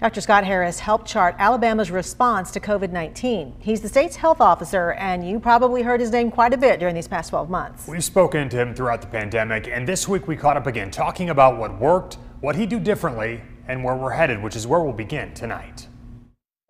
Dr. Scott Harris helped chart Alabama's response to COVID-19. He's the state's health officer, and you probably heard his name quite a bit during these past 12 months. We've spoken to him throughout the pandemic, and this week we caught up again, talking about what worked, what he'd do differently, and where we're headed, which is where we'll begin tonight.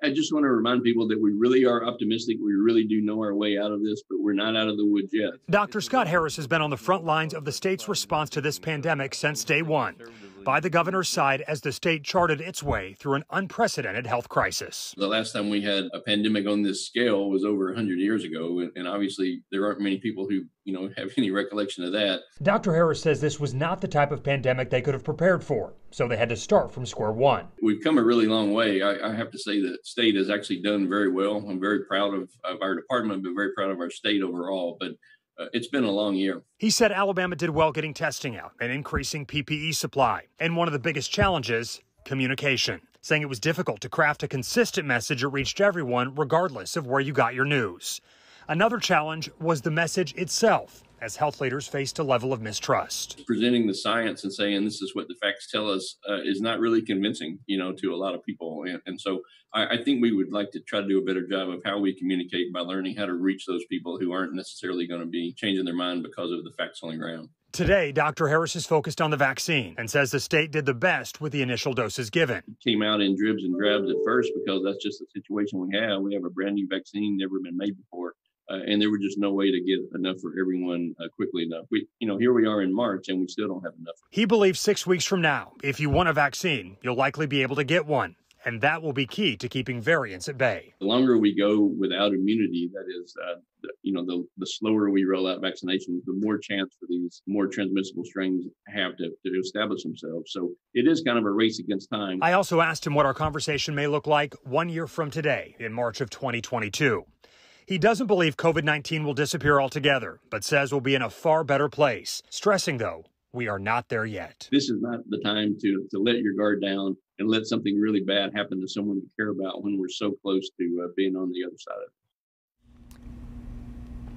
I just want to remind people that we really are optimistic. We really do know our way out of this, but we're not out of the woods yet. Dr. Scott Harris has been on the front lines of the state's response to this pandemic since day one, by the governor's side as the state charted its way through an unprecedented health crisis. The last time we had a pandemic on this scale was over 100 years ago, and obviously there aren't many people who have any recollection of that. Dr. Harris says this was not the type of pandemic they could have prepared for, so they had to start from square one. We've come a really long way. I have to say that state has actually done very well. I'm very proud of our department, but very proud of our state overall. But it's been a long year. He said Alabama did well getting testing out and increasing PPE supply. And one of the biggest challenges, communication, saying it was difficult to craft a consistent message that reached everyone regardless of where you got your news. Another challenge was the message itself, as health leaders faced a level of mistrust. Presenting the science and saying this is what the facts tell us is not really convincing, to a lot of people. And so I think we would like to try to do a better job of how we communicate by learning how to reach those people who aren't necessarily going to be changing their mind because of the facts on the ground. Today, Dr. Harris is focused on the vaccine and says the state did the best with the initial doses given. It came out in dribs and drabs at first because that's just the situation we have. We have a brand new vaccine, never been made before. And there was just no way to get enough for everyone quickly enough. Here we are in March and we still don't have enough. He believes 6 weeks from now, if you want a vaccine, you'll likely be able to get one. And that will be key to keeping variants at bay. The longer we go without immunity, that is, the slower we roll out vaccinations, the more chance for these more transmissible strains have to establish themselves. So it is kind of a race against time. I also asked him what our conversation may look like 1 year from today in March of 2022. He doesn't believe COVID-19 will disappear altogether, but says we'll be in a far better place, stressing, though, we are not there yet. This is not the time to let your guard down and let something really bad happen to someone you care about when we're so close to being on the other side of it.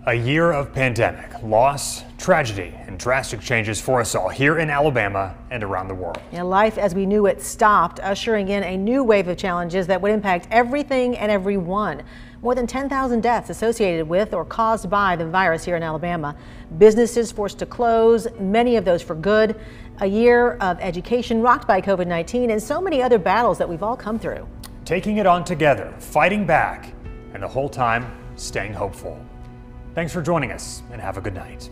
A year of pandemic, loss, tragedy, and drastic changes for us all here in Alabama and around the world. Yeah, life as we knew it stopped, ushering in a new wave of challenges that would impact everything and everyone. More than 10,000 deaths associated with or caused by the virus here in Alabama. Businesses forced to close, many of those for good. A year of education rocked by COVID-19 and so many other battles that we've all come through. Taking it on together, fighting back, and the whole time staying hopeful. Thanks for joining us and have a good night.